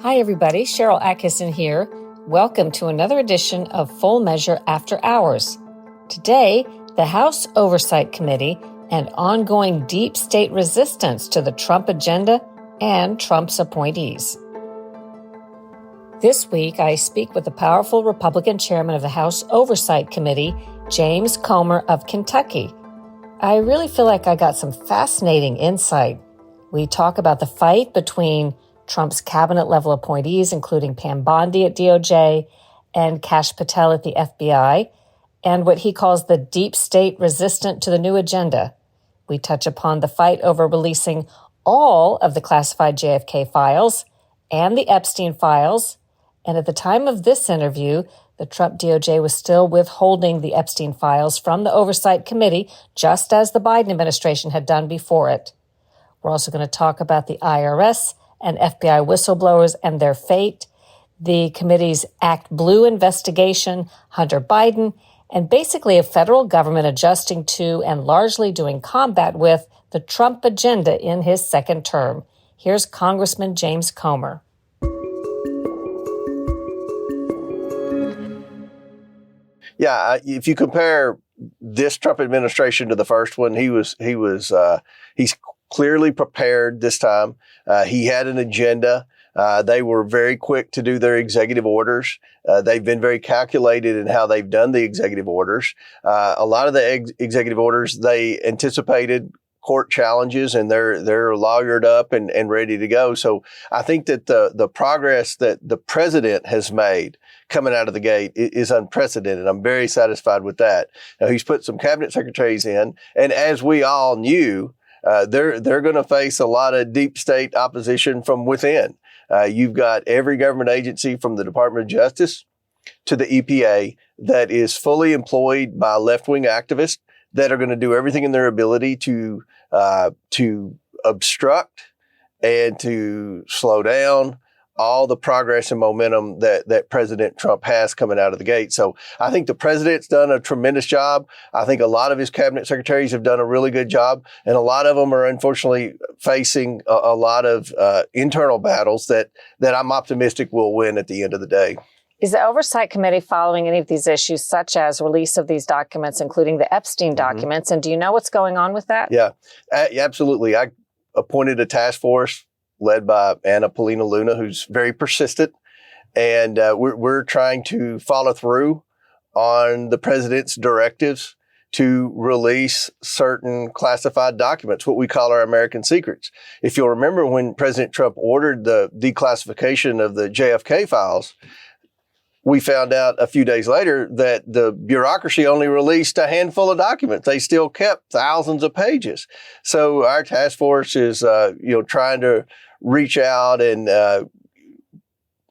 Hi, everybody. Sharyl Attkisson here. Welcome to another edition of Full Measure After Hours. Today, the House Oversight Committee and ongoing deep state resistance to the Trump agenda and Trump's appointees. This week, I speak with the powerful Republican chairman of the House Oversight Committee, James Comer of Kentucky. I really feel like I got some fascinating insight. We talk about the fight between Trump's cabinet-level appointees, including Pam Bondi at DOJ and Kash Patel at the FBI, and what he calls the deep state resistant to the new agenda. We touch upon the fight over releasing all of the classified JFK files and the Epstein files, and at the time of this interview, the Trump DOJ was still withholding the Epstein files from the Oversight Committee, just as the Biden administration had done before it. We're also going to talk about the IRS and FBI whistleblowers and their fate, the committee's Act Blue investigation, Hunter Biden, and basically a federal government adjusting to and largely doing combat with the Trump agenda in his second term. Here's Congressman James Comer. Yeah, if you compare this Trump administration to the first one, he's clearly prepared this time. He had an agenda. They were very quick to do their executive orders. They've been very calculated in how they've done the executive orders. A lot of the executive orders, they anticipated court challenges, and they're lawyered up and ready to go. So I think that the progress that the president has made coming out of the gate is unprecedented. I'm very satisfied with that. Now, he's put some cabinet secretaries in, and as we all knew, they're going to face a lot of deep state opposition from within. You've got every government agency from the Department of Justice to the EPA that is fully employed by left-wing activists that are going to do everything in their ability to obstruct and to slow down all the progress and momentum that President Trump has coming out of the gate. So I think the president's done a tremendous job. I think a lot of his cabinet secretaries have done a really good job. And a lot of them are unfortunately facing a lot of internal battles that I'm optimistic will win at the end of the day. Is the Oversight Committee following any of these issues, such as release of these documents, including the Epstein documents? And do you know what's going on with that? Yeah, absolutely. I appointed a task force led by Anna Polina Luna, who's very persistent. And we're trying to follow through on the president's directives to release certain classified documents, what we call our American secrets. If you'll remember, when President Trump ordered the declassification of the JFK files, we found out a few days later that the bureaucracy only released a handful of documents. They still kept thousands of pages. So our task force is, trying to reach out and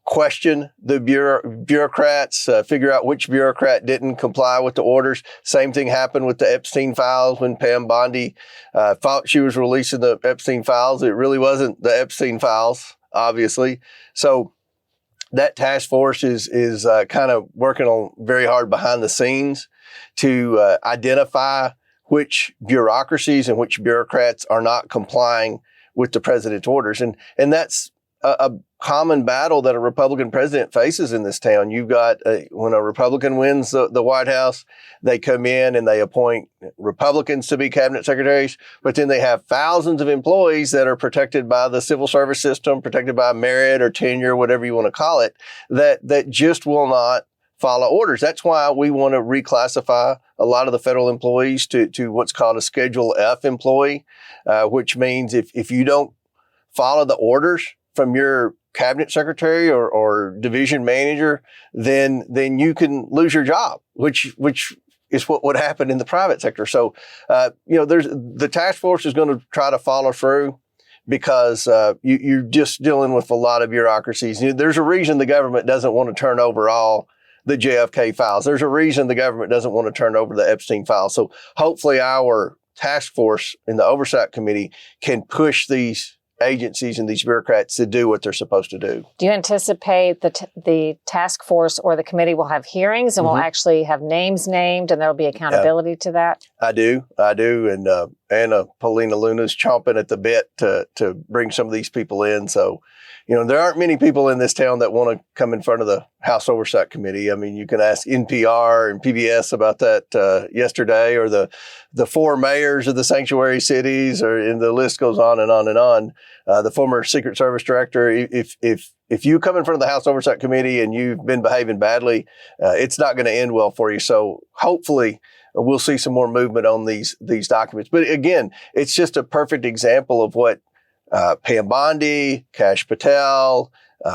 question the bureaucrats, figure out which bureaucrat didn't comply with the orders. Same thing happened with the Epstein files when Pam Bondi thought she was releasing the Epstein files. It really wasn't the Epstein files, obviously. So that task force is kind of working on very hard behind the scenes to identify which bureaucracies and which bureaucrats are not complying with the president's orders. And that's a common battle that a Republican president faces in this town. You've got, when a Republican wins the White House, they come in and they appoint Republicans to be cabinet secretaries, but then they have thousands of employees that are protected by the civil service system, protected by merit or tenure, whatever you want to call it, that just will not follow orders. That's why we want to reclassify a lot of the federal employees to what's called a Schedule F employee, which means if you don't follow the orders from your cabinet secretary or division manager, then you can lose your job, which is what would happen in the private sector. So, the task force is going to try to follow through because you're just dealing with a lot of bureaucracies. There's a reason the government doesn't want to turn over all the JFK files. There's a reason the government doesn't want to turn over the Epstein files. So hopefully our task force in the Oversight Committee can push these agencies and these bureaucrats to do what they're supposed to do. Do you anticipate the task force or the committee will have hearings and will actually have names named and there'll be accountability to that? I do. And Anna Paulina Luna's chomping at the bit to bring some of these people in. So, there aren't many people in this town that want to come in front of the House Oversight Committee. I mean, you can ask NPR and PBS about that yesterday, or the 4 mayors of the sanctuary cities, and the list goes on and on and on. The former Secret Service director, if you come in front of the House Oversight Committee and you've been behaving badly, it's not going to end well for you. So hopefully we'll see some more movement on these documents. But again, it's just a perfect example of what Pam Bondi, Kash Patel,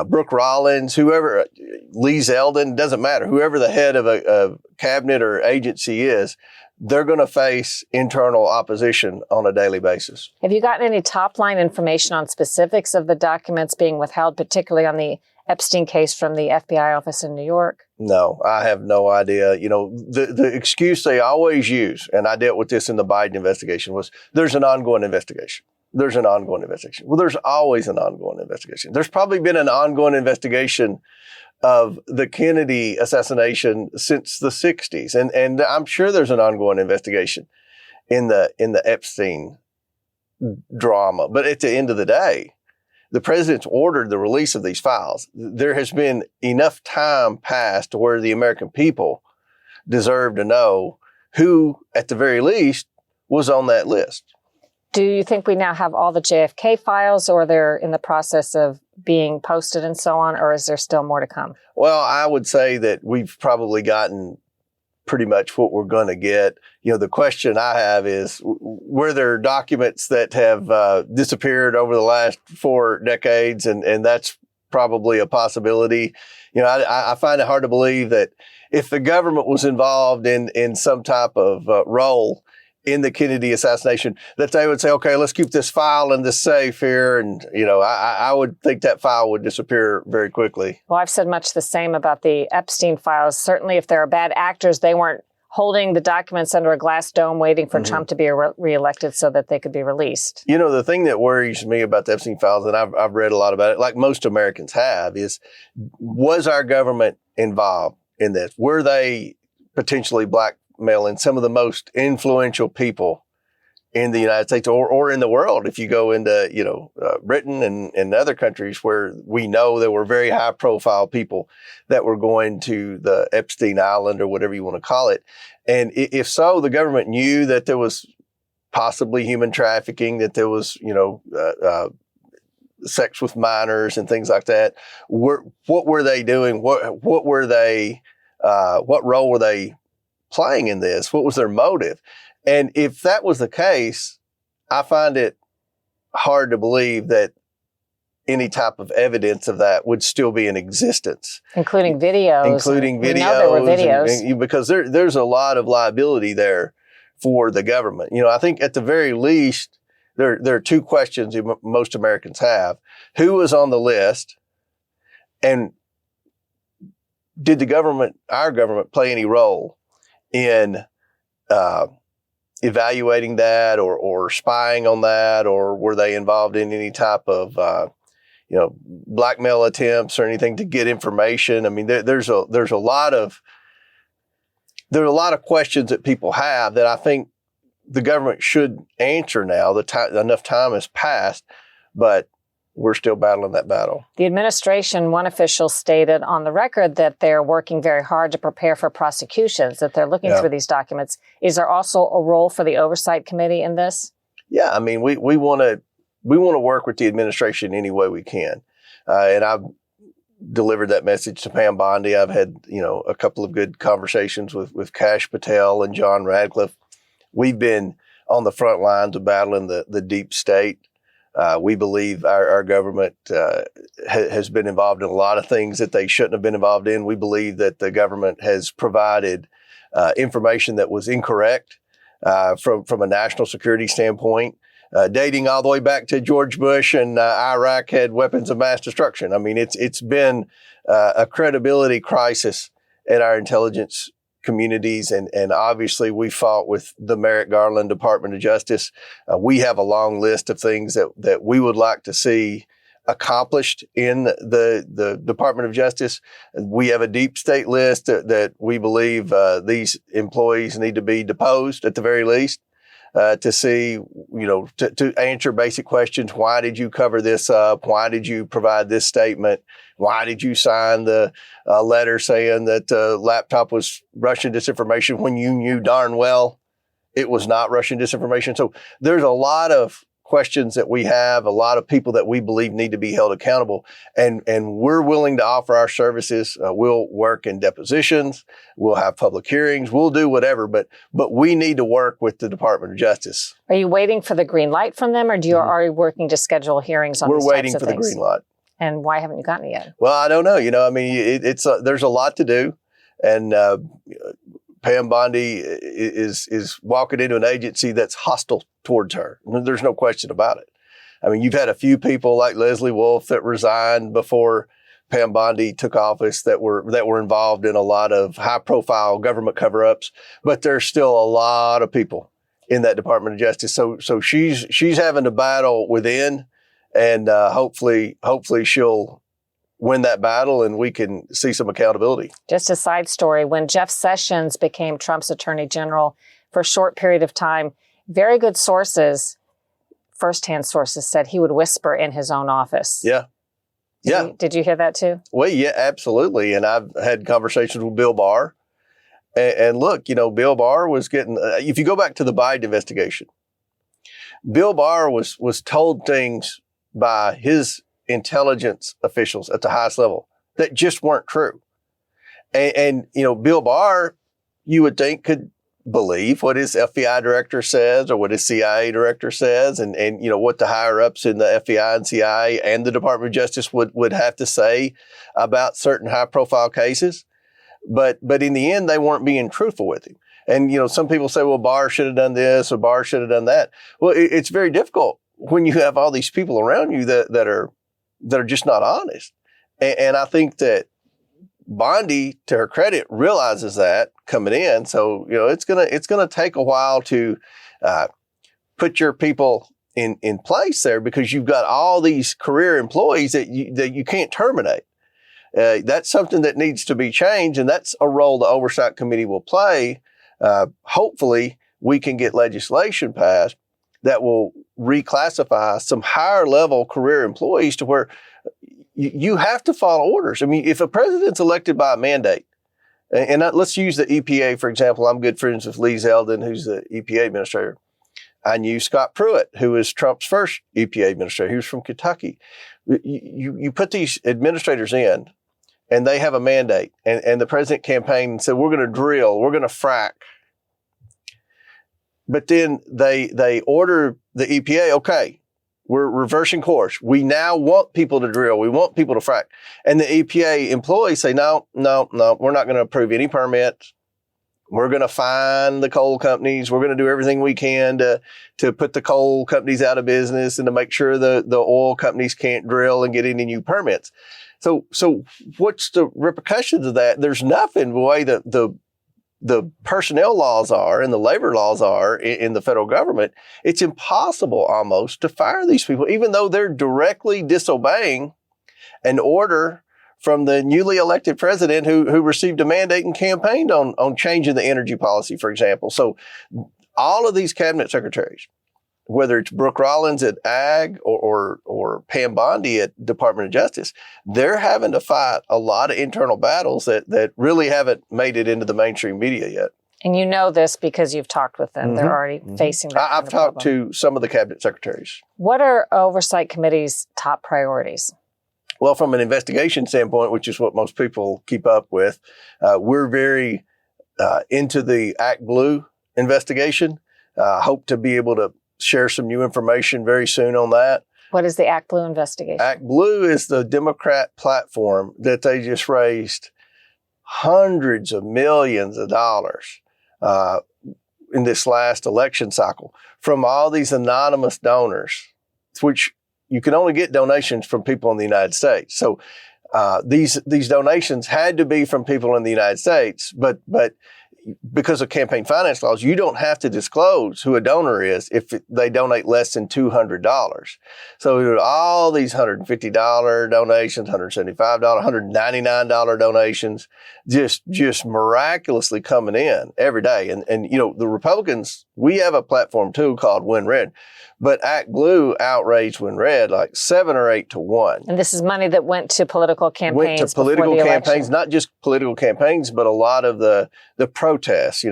Brooke Rollins, whoever, Lee Zeldin, doesn't matter, whoever the head of a cabinet or agency is, they're going to face internal opposition on a daily basis. Have you gotten any top-line information on specifics of the documents being withheld, particularly on the Epstein case from the FBI office in New York? No, I have no idea. The excuse they always use, and I dealt with this in the Biden investigation, was there's an ongoing investigation. There's an ongoing investigation. Well, there's always an ongoing investigation. There's probably been an ongoing investigation of the Kennedy assassination since the 60s. And I'm sure there's an ongoing investigation in the Epstein drama. But at the end of the day, the president's ordered the release of these files. There has been enough time passed to where the American people deserve to know who, at the very least, was on that list. Do you think we now have all the JFK files, or they're in the process of being posted and so on, or is there still more to come? Well, I would say that we've probably gotten pretty much what we're going to get. The question I have is, were there documents that have disappeared over the last 4 decades? And that's probably a possibility. I find it hard to believe that if the government was involved in some type of role in the Kennedy assassination, that they would say, okay, let's keep this file in this safe here. And, I would think that file would disappear very quickly. Well, I've said much the same about the Epstein files. Certainly, if there are bad actors, they weren't holding the documents under a glass dome waiting for Trump to be reelected so that they could be released. The thing that worries me about the Epstein files, and I've read a lot about it, like most Americans have, is, was our government involved in this? Were they potentially blackmailing some of the most influential people in the United States or in the world? If you go into, Britain and other countries where we know there were very high profile people that were going to the Epstein Island or whatever you want to call it. And if so, the government knew that there was possibly human trafficking, that there was, sex with minors and things like that. What were they doing? What were they, what role were they playing in this? What was their motive? And if that was the case, I find it hard to believe that any type of evidence of that would still be in existence. Including videos. We know there were videos. Because there's a lot of liability there for the government. I think at the very least, there are 2 questions most Americans have. Who was on the list? And did our government, play any role in evaluating that or spying on that, or were they involved in any type of blackmail attempts or anything to get information? I mean, there's a lot of questions that people have that I think the government should answer now. Enough time has passed, but we're still battling that battle. The administration, one official stated on the record that they're working very hard to prepare for prosecutions, that they're looking through these documents. Is there also a role for the Oversight Committee in this? Yeah, I mean, we want to work with the administration any way we can. And I've delivered that message to Pam Bondi. I've had, a couple of good conversations with Kash Patel and John Radcliffe. We've been on the front lines of battling the deep state. We believe our government has been involved in a lot of things that they shouldn't have been involved in. We believe that the government has provided information that was incorrect from a national security standpoint, dating all the way back to George Bush and Iraq had weapons of mass destruction. I mean, it's been a credibility crisis at our intelligence communities. And obviously we fought with the Merrick Garland Department of Justice. We have a long list of things that we would like to see accomplished in the Department of Justice. We have a deep state list that we believe these employees need to be deposed at the very least. To see, to answer basic questions. Why did you cover this up? Why did you provide this statement? Why did you sign the letter saying that the laptop was Russian disinformation when you knew darn well it was not Russian disinformation? So there's a lot of questions that we have, a lot of people that we believe need to be held accountable. And we're willing to offer our services. We'll work in depositions. We'll have public hearings. We'll do whatever, but we need to work with the Department of Justice. Are you waiting for the green light from them, or are you already working to schedule hearings on these types of things? We're waiting for the green light. And why haven't you gotten it yet? Well, I don't know. It's there's a lot to do. And Pam Bondi is walking into an agency that's hostile towards her. There's no question about it. I mean, you've had a few people like Leslie Wolf that resigned before Pam Bondi took office that were involved in a lot of high-profile government cover-ups, but there's still a lot of people in that Department of Justice. So she's having to battle within, and hopefully she'll win that battle and we can see some accountability. Just a side story. When Jeff Sessions became Trump's attorney general for a short period of time, very good sources, firsthand sources, said he would whisper in his own office. Yeah. Did you hear that too? Well, yeah, absolutely. And I've had conversations with Bill Barr. And look, Bill Barr was getting, if you go back to the Biden investigation, Bill Barr was told things by his intelligence officials at the highest level that just weren't true. And Bill Barr, you would think, could believe what his FBI director says or what his CIA director says and what the higher ups in the FBI and CIA and the Department of Justice would have to say about certain high profile cases. But in the end, they weren't being truthful with him. And, some people say, well, Barr should have done this or Barr should have done that. Well, it's very difficult when you have all these people around you that are just not honest. And I think that Bondi, to her credit, realizes that coming in. So, it's gonna take a while to put your people in place there because you've got all these career employees that you can't terminate. That's something that needs to be changed, and that's a role the Oversight Committee will play. Hopefully, we can get legislation passed that will reclassify some higher level career employees to where you have to follow orders. I mean, if a president's elected by a mandate, and let's use the EPA, for example. I'm good friends with Lee Zeldin, who's the EPA administrator. I knew Scott Pruitt, who was Trump's first EPA administrator. He was from Kentucky. You put these administrators in, and they have a mandate, and the president campaigned and said, we're going to drill, we're going to frack. But then they order the EPA, okay, we're reversing course. We now want people to drill. We want people to frack. And the EPA employees say, no, we're not going to approve any permits. We're going to fine the coal companies. We're going to do everything we can to put the coal companies out of business and to make sure the oil companies can't drill and get any new permits. So what's the repercussions of that? There's nothing the way that the personnel laws are and the labor laws are in the federal government. It's impossible almost to fire these people, even though they're directly disobeying an order from the newly elected president who received a mandate and campaigned on changing the energy policy, for example. So all of these cabinet secretaries, whether it's Brooke Rollins at Ag or Pam Bondi at Department of Justice, they're having to fight a lot of internal battles that really haven't made it into the mainstream media yet. And you know this because you've talked with them. Mm-hmm. They're already facing that. I've talked to some of the cabinet secretaries. What are Oversight Committee's top priorities? Well, from an investigation standpoint, which is what most people keep up with, we're very into the Act Blue investigation. Hope to be able to share some new information very soon on that. What is the Act Blue investigation? Act Blue is the Democrat platform that they just raised hundreds of millions of dollars in this last election cycle from all these anonymous donors, which you can only get donations from people in the United States. So these donations had to be from people in the United States, but because of campaign finance laws, you don't have to disclose who a donor is if they donate less than $200. So all these $150 donations, $175, $199 donations, just miraculously coming in every day. And the Republicans, we have a platform too called Win Red, but Act Blue outraised Win Red like 7 or 8 to 1. And this is money that went to political campaigns. Went to political campaigns, not just political campaigns, but a lot of the protests.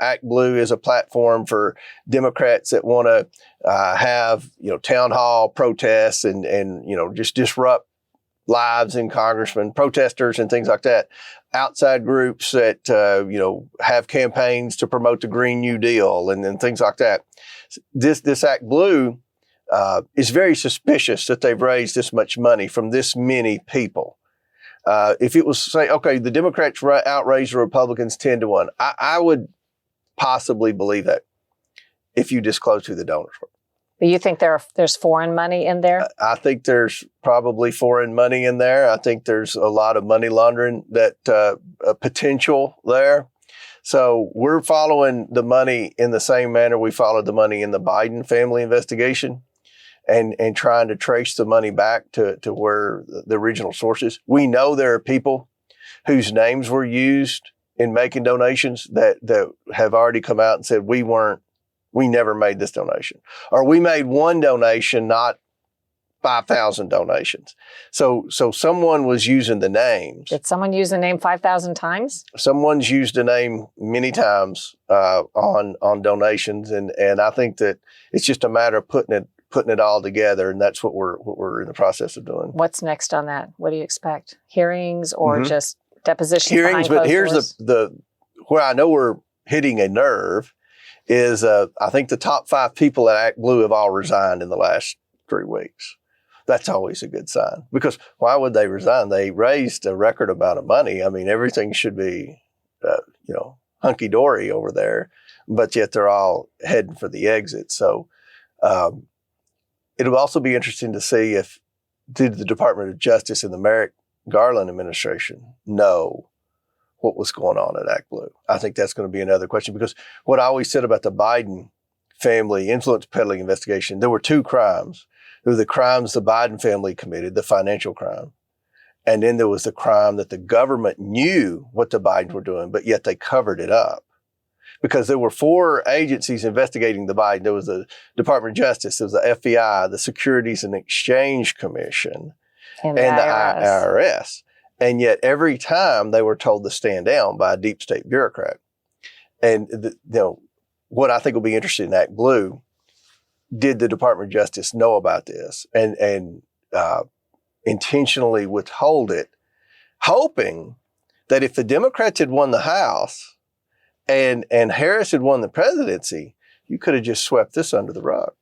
Act Blue is a platform for Democrats that want to have town hall protests and just disrupt lives in congressmen, protesters, and things like that. Outside groups that have campaigns to promote the Green New Deal and things like that. This Act Blue is very suspicious that they've raised this much money from this many people. If it was say, okay, the Democrats outraised the Republicans 10 to 1, I would possibly believe that if you disclose who the donors were. But you think there's foreign money in there? I think there's probably foreign money in there. I think there's a lot of money laundering that potential there. So we're following the money in the same manner we followed the money in the Biden family investigation and trying to trace the money back to where the original source is. We know there are people whose names were used in making donations that have already come out and said, we never made this donation. Or we made one donation, not 5,000 donations. So someone was using the names. Did someone use the name 5,000 times? Someone's used the name many times on donations, and I think that it's just a matter of putting it all together, and that's what we're in the process of doing. What's next on that? What do you expect? Hearings or just depositions? Hearings, but here's the where I know we're hitting a nerve is I think the top 5 people at Act Blue have all resigned in the last 3 weeks. That's always a good sign, because why would they resign? They raised a record amount of money. I mean, everything should be, hunky-dory over there, but yet they're all heading for the exit. So it'll also be interesting to see did the Department of Justice and the Merrick Garland administration know what was going on at Act Blue? I think that's going to be another question, because what I always said about the Biden family influence peddling investigation, there were 2 crimes. There were the crimes the Biden family committed, the financial crime. And then there was the crime that the government knew what the Bidens were doing, but yet they covered it up. Because there were 4 agencies investigating the Biden. There was the Department of Justice, there was the FBI, the Securities and Exchange Commission, and the IRS. And yet every time they were told to stand down by a deep state bureaucrat. And what I think will be interesting in Act Blue, did the Department of Justice know about this and intentionally withhold it, hoping that if the Democrats had won the House and Harris had won the presidency, you could have just swept this under the rug.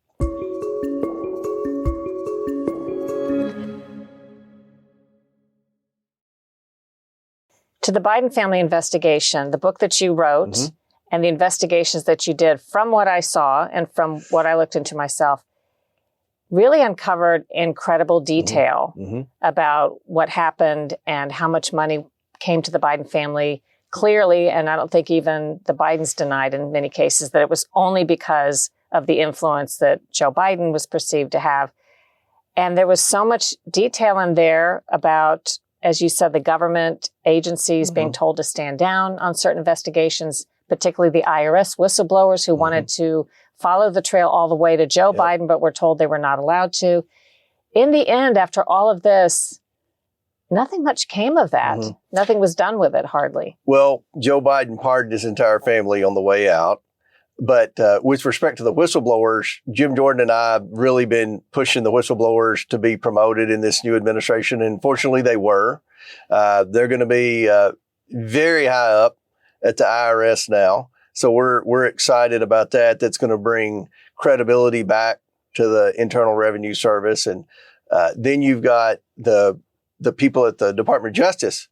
To the Biden family investigation, the book that you wrote, and the investigations that you did, from what I saw and from what I looked into myself, really uncovered incredible detail about what happened and how much money came to the Biden family clearly. And I don't think even the Bidens denied in many cases that it was only because of the influence that Joe Biden was perceived to have. And there was so much detail in there about, as you said, the government agencies being told to stand down on certain investigations, particularly the IRS whistleblowers who wanted to follow the trail all the way to Joe Biden, but were told they were not allowed to. In the end, after all of this, nothing much came of that. Nothing was done with it, hardly. Well, Joe Biden pardoned his entire family on the way out. But with respect to the whistleblowers, Jim Jordan and I have really been pushing the whistleblowers to be promoted in this new administration. And fortunately, they were. They're going to be very high up at the IRS now. So we're excited about that. That's going to bring credibility back to the Internal Revenue Service. And then you've got the people at the Department of Justice.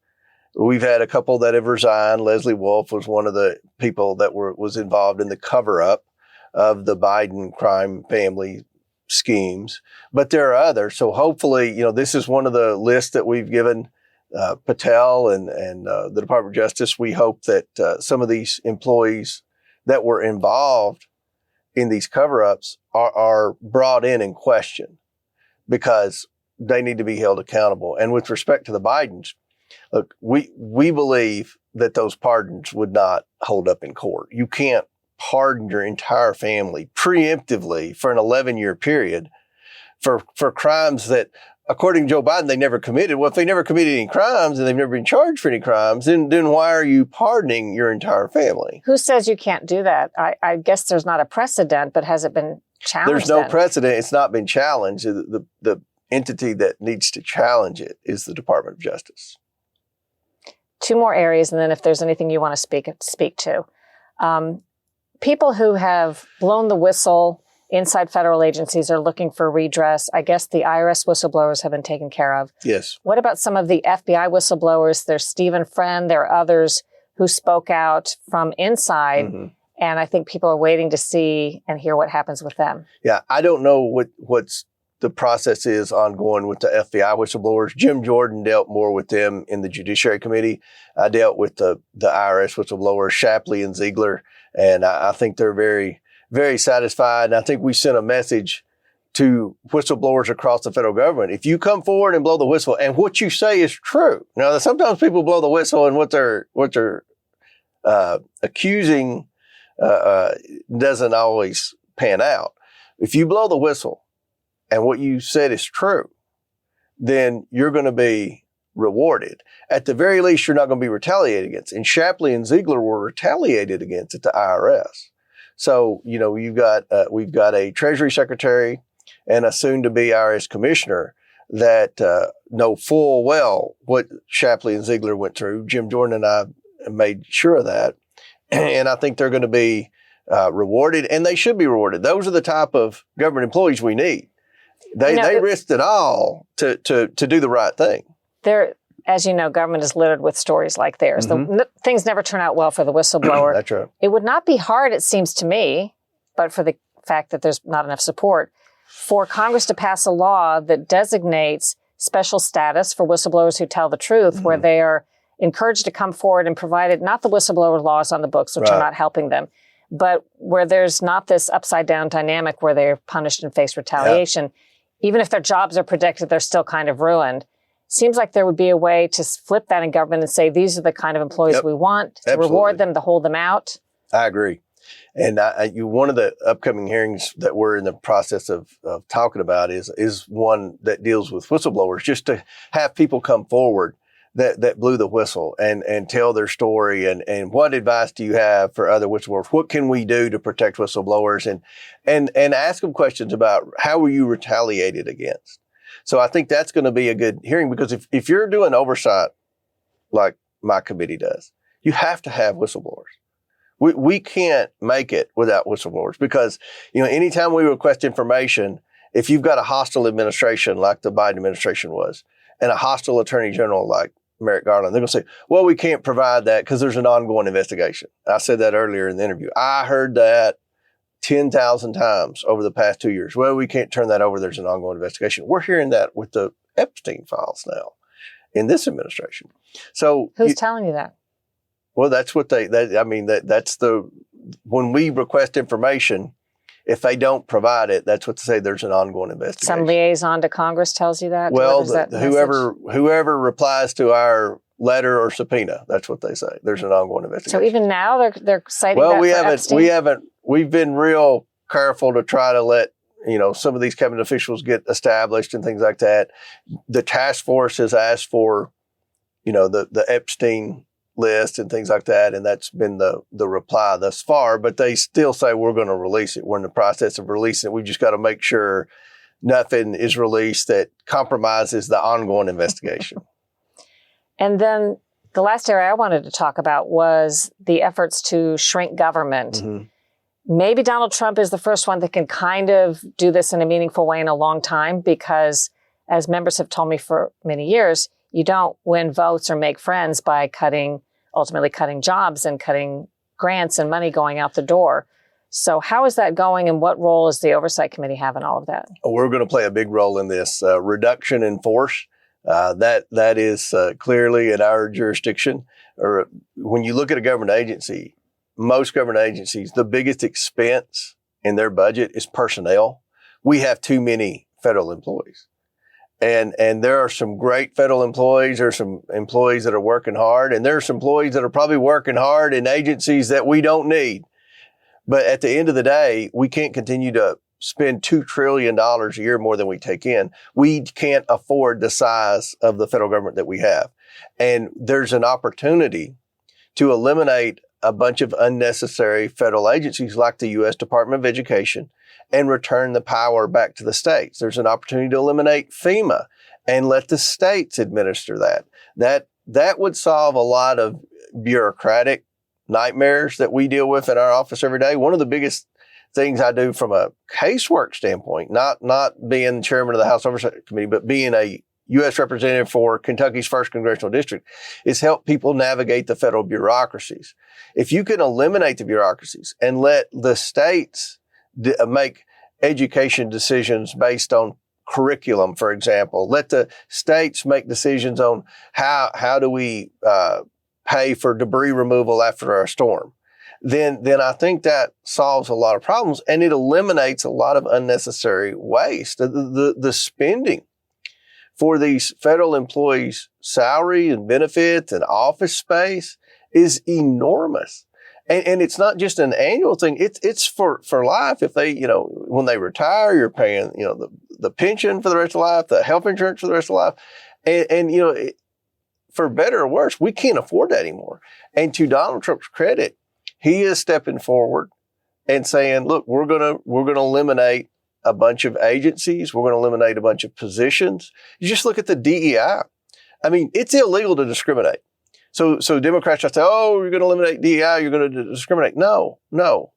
We've had a couple that have resigned. Leslie Wolf was one of the people that was involved in the cover-up of the Biden crime family schemes. But there are others. So hopefully, this is one of the lists that we've given Patel and the Department of Justice, we hope that some of these employees that were involved in these cover-ups are brought in and questioned, because they need to be held accountable. And with respect to the Bidens, look, we believe that those pardons would not hold up in court. You can't pardon your entire family preemptively for an 11-year period for crimes that, according to Joe Biden, they never committed. Well, if they never committed any crimes and they've never been charged for any crimes, then why are you pardoning your entire family? Who says you can't do that? I guess there's not a precedent, but has it been challenged? There's no precedent. It's not been challenged. The entity that needs to challenge it is the Department of Justice. Two more areas, and then if there's anything you want to speak to. People who have blown the whistle inside federal agencies are looking for redress. I guess the IRS whistleblowers have been taken care of. Yes. What about some of the FBI whistleblowers? There's Stephen Friend. There are others who spoke out from inside. Mm-hmm. And I think people are waiting to see and hear what happens with them. Yeah, I don't know what's the process is ongoing with the FBI whistleblowers. Jim Jordan dealt more with them in the Judiciary Committee. I dealt with the IRS whistleblowers, Shapley and Ziegler, and I think they're very, very satisfied. And I think we sent a message to whistleblowers across the federal government. If you come forward and blow the whistle and what you say is true. Now, sometimes people blow the whistle and what they're accusing doesn't always pan out. If you blow the whistle and what you said is true, then you're going to be rewarded. At the very least, you're not going to be retaliated against. And Shapley and Ziegler were retaliated against at the IRS. So, we've got a Treasury Secretary and a soon-to-be IRS Commissioner that know full well what Shapley and Ziegler went through. Jim Jordan and I made sure of that. And I think they're going to be rewarded, and they should be rewarded. Those are the type of government employees we need. They risked it all to do the right thing. As you know, government is littered with stories like theirs. Mm-hmm. Things never turn out well for the whistleblower. That's right. It would not be hard, it seems to me, but for the fact that there's not enough support, for Congress to pass a law that designates special status for whistleblowers who tell the truth, mm-hmm. where they are encouraged to come forward and provided not the whistleblower laws on the books, which are not helping them, but where there's not this upside down dynamic where they're punished and face retaliation. Yeah. Even if their jobs are protected, they're still kind of ruined. Seems like there would be a way to flip that in government and say, these are the kind of employees we want, to reward them, to hold them out. I agree. And one of the upcoming hearings that we're in the process of talking about is one that deals with whistleblowers, just to have people come forward that blew the whistle and tell their story and what advice do you have for other whistleblowers? What can we do to protect whistleblowers and ask them questions about how were you retaliated against? So I think that's going to be a good hearing, because if you're doing oversight like my committee does, you have to have whistleblowers. We can't make it without whistleblowers, because, anytime we request information, if you've got a hostile administration like the Biden administration was, and a hostile attorney general like Merrick Garland, they're going to say, well, we can't provide that because there's an ongoing investigation. I said that earlier in the interview. I heard that 10,000 times over the past 2 years. Well, we can't turn that over. There's an ongoing investigation. We're hearing that with the Epstein files now in this administration. So who's telling you that? Well, that's what when we request information, if they don't provide it, that's what they say. There's an ongoing investigation. Some liaison to Congress tells you that? Well, whoever replies to our letter or subpoena, that's what they say. There's an ongoing investigation. So even now they're citing that for Epstein? We've been real careful to try to let, some of these cabinet officials get established and things like that. The task force has asked for, the Epstein list and things like that. And that's been the reply thus far, but they still say we're going to release it. We're in the process of releasing it. We just got to make sure nothing is released that compromises the ongoing investigation. And then the last area I wanted to talk about was the efforts to shrink government. Mm-hmm. Maybe Donald Trump is the first one that can kind of do this in a meaningful way in a long time, because as members have told me for many years, you don't win votes or make friends by ultimately cutting jobs and cutting grants and money going out the door. So how is that going, and what role does the Oversight Committee have in all of that? We're going to play a big role in this reduction in force. That is clearly in our jurisdiction. Or when you look at a government agency, most government agencies, the biggest expense in their budget is personnel. We have too many federal employees. And there are some great federal employees. There are some employees that are working hard, and there are some employees that are probably working hard in agencies that we don't need. But at the end of the day, we can't continue to spend $2 trillion a year more than we take in. We can't afford the size of the federal government that we have. And there's an opportunity to eliminate a bunch of unnecessary federal agencies like the U.S. Department of Education and return the power back to the states. There's an opportunity to eliminate FEMA and let the states administer that. That would solve a lot of bureaucratic nightmares that we deal with in our office every day. One of the biggest things I do from a casework standpoint, not being chairman of the House Oversight Committee, but being a U.S. representative for Kentucky's 1st Congressional District, is help people navigate the federal bureaucracies. If you can eliminate the bureaucracies and let the states make education decisions based on curriculum, for example, let the states make decisions on how do we pay for debris removal after a storm, then I think that solves a lot of problems, and it eliminates a lot of unnecessary waste. The spending for these federal employees' salary and benefits and office space is enormous. And it's not just an annual thing. It's for life. If they, when they retire, you're paying, the pension for the rest of life, the health insurance for the rest of life. And for better or worse, we can't afford that anymore. And to Donald Trump's credit, he is stepping forward and saying, look, we're going to eliminate a bunch of agencies. We're going to eliminate a bunch of positions. You just look at the DEI. I mean, it's illegal to discriminate. So Democrats try to say, oh, you're going to eliminate DEI, you're going to discriminate. No,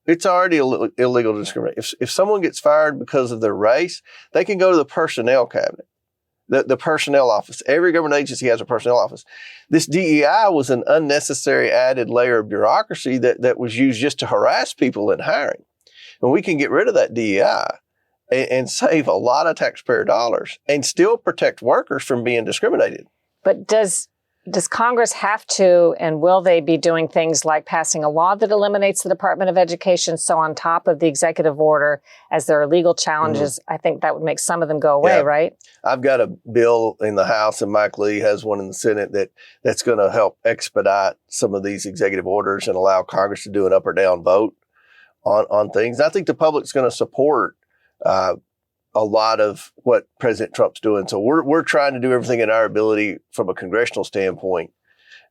it's already illegal to discriminate. If someone gets fired because of their race, they can go to the personnel cabinet, the personnel office. Every government agency has a personnel office. This DEI was an unnecessary added layer of bureaucracy that was used just to harass people in hiring. And we can get rid of that DEI and save a lot of taxpayer dollars and still protect workers from being discriminated. But does Congress have to, and will they be doing things like passing a law that eliminates the Department of Education? So on top of the executive order, as there are legal challenges, I think that would make some of them go away, right? I've got a bill in the House, and Mike Lee has one in the Senate that's going to help expedite some of these executive orders and allow Congress to do an up or down vote on things. And I think the public's going to support a lot of what President Trump's doing. So we're trying to do everything in our ability from a congressional standpoint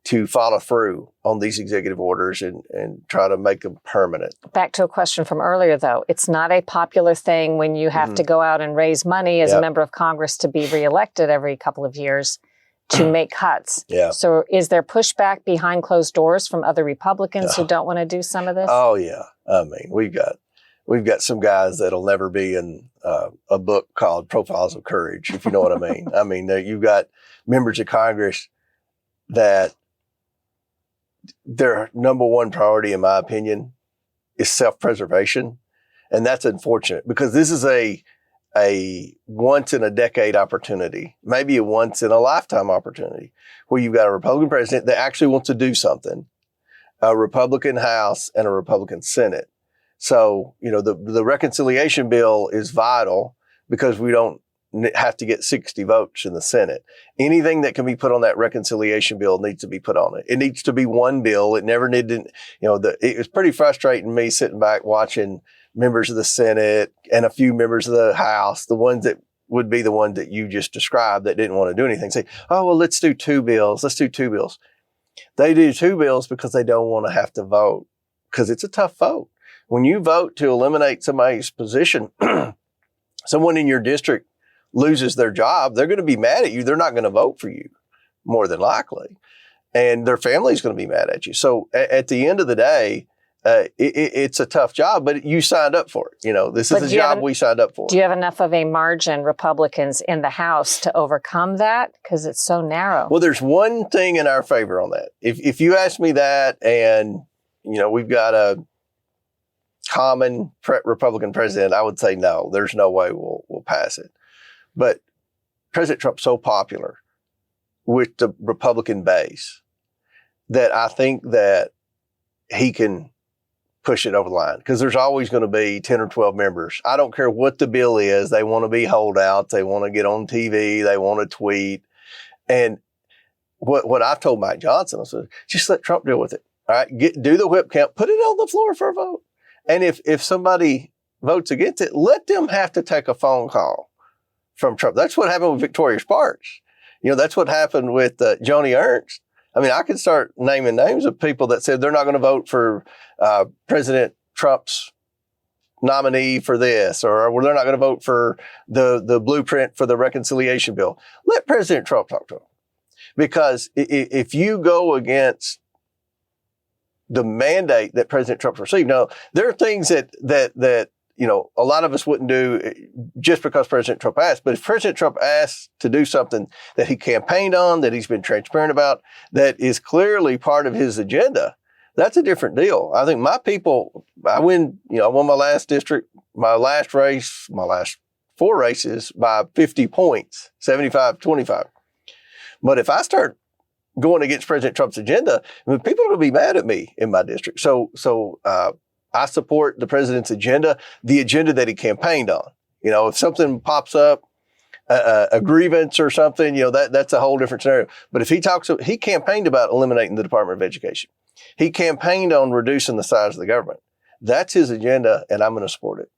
to follow through on these executive orders and try to make them permanent. Back to a question from earlier, though. It's not a popular thing when you have to go out and raise money as a member of Congress to be reelected every couple of years to make cuts. So is there pushback behind closed doors from other Republicans who don't want to do some of this? Oh, yeah. I mean, we've got some guys that'll never be in a book called Profiles of Courage, if you know what I mean. I mean, you've got members of Congress that their number one priority, in my opinion, is self-preservation. And that's unfortunate because this is a once in a decade opportunity, maybe a once in a lifetime opportunity, where you've got a Republican president that actually wants to do something, a Republican House and a Republican Senate. So, the reconciliation bill is vital because we don't have to get 60 votes in the Senate. Anything that can be put on that reconciliation bill needs to be put on it. It needs to be one bill. It never needed, it was pretty frustrating me sitting back watching members of the Senate and a few members of the House, the ones that would be the ones that you just described that didn't want to do anything, say, oh, well, let's do two bills. They do two bills because they don't want to have to vote because it's a tough vote. When you vote to eliminate somebody's position, someone in your district loses their job, they're going to be mad at you. They're not going to vote for you, more than likely. And their family's going to be mad at you. So at the end of the day, it's a tough job, but you signed up for it. This is the job we signed up for. Do you have enough of a margin, Republicans in the House, to overcome that? Because it's so narrow. Well, there's one thing in our favor on that. If you ask me that and, we've got a common Republican president, I would say no, there's no way we'll pass it. But President Trump's so popular with the Republican base that I think that he can push it over the line, because there's always going to be 10 or 12 members. I don't care what the bill is. They want to be holdouts. They want to get on TV. They want to tweet. And what I've told Mike Johnson, I said, just let Trump deal with it. All right. Do the whip count, put it on the floor for a vote. And if somebody votes against it, let them have to take a phone call from Trump. That's what happened with Victoria Sparks. That's what happened with Joni Ernst. I mean, I could start naming names of people that said they're not going to vote for President Trump's nominee for this, or they're not going to vote for the blueprint for the reconciliation bill. Let President Trump talk to them. Because if you go against the mandate that President Trump received, now, there are things that a lot of us wouldn't do just because President Trump asked. But if President Trump asks to do something that he campaigned on, that he's been transparent about, that is clearly part of his agenda, that's a different deal. I think my people, I won my last district, my last race, my last 4 races by 50 points, 75-25. But if I start going against President Trump's agenda, people are going to be mad at me in my district. So I support the president's agenda, the agenda that he campaigned on. If something pops up, a grievance or something, that's a whole different scenario. But if he campaigned about eliminating the Department of Education. He campaigned on reducing the size of the government. That's his agenda, and I'm going to support it.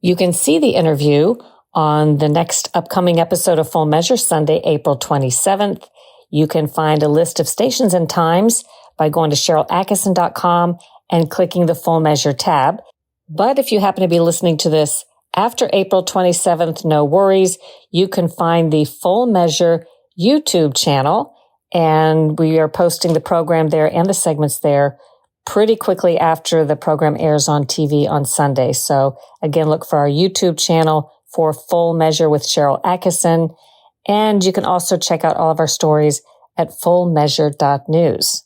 You can see the interview on the next upcoming episode of Full Measure, Sunday, April 27th. You can find a list of stations and times by going to SharylAttkisson.com and clicking the Full Measure tab. But if you happen to be listening to this after April 27th, no worries. You can find the Full Measure YouTube channel, and we are posting the program there and the segments there pretty quickly after the program airs on TV on Sunday. So again, look for our YouTube channel for Full Measure with Sharyl Attkisson. And you can also check out all of our stories at fullmeasure.news.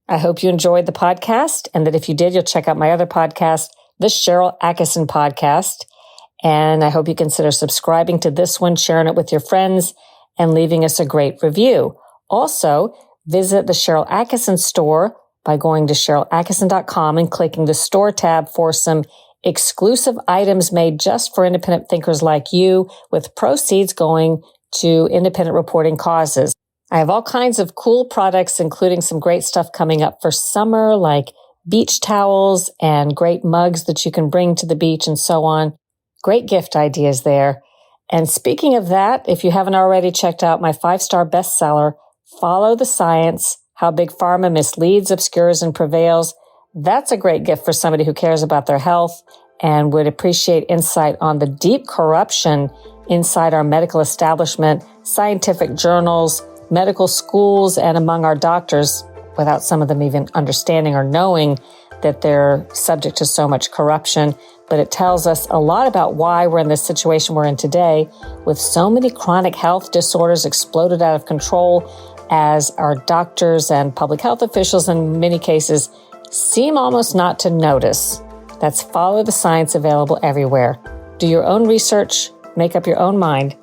I hope you enjoyed the podcast, and that if you did, you'll check out my other podcast, the Sharyl Attkisson Podcast. And I hope you consider subscribing to this one, sharing it with your friends, and leaving us a great review. Also, visit the Sharyl Attkisson store by going to SharylAttkisson.com and clicking the store tab for some exclusive items made just for independent thinkers like you, with proceeds going to independent reporting causes. I have all kinds of cool products, including some great stuff coming up for summer, like beach towels and great mugs that you can bring to the beach and so on. Great gift ideas there. And speaking of that, if you haven't already checked out my 5-star bestseller, Follow the Science, How Big Pharma Misleads, Obscures, and Prevails, that's a great gift for somebody who cares about their health and would appreciate insight on the deep corruption inside our medical establishment, scientific journals, medical schools, and among our doctors, without some of them even understanding or knowing that they're subject to so much corruption. But it tells us a lot about why we're in this situation we're in today, with so many chronic health disorders exploded out of control, as our doctors and public health officials in many cases seem almost not to notice. That's Follow the Science, available everywhere. Do your own research, make up your own mind,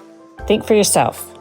think for yourself.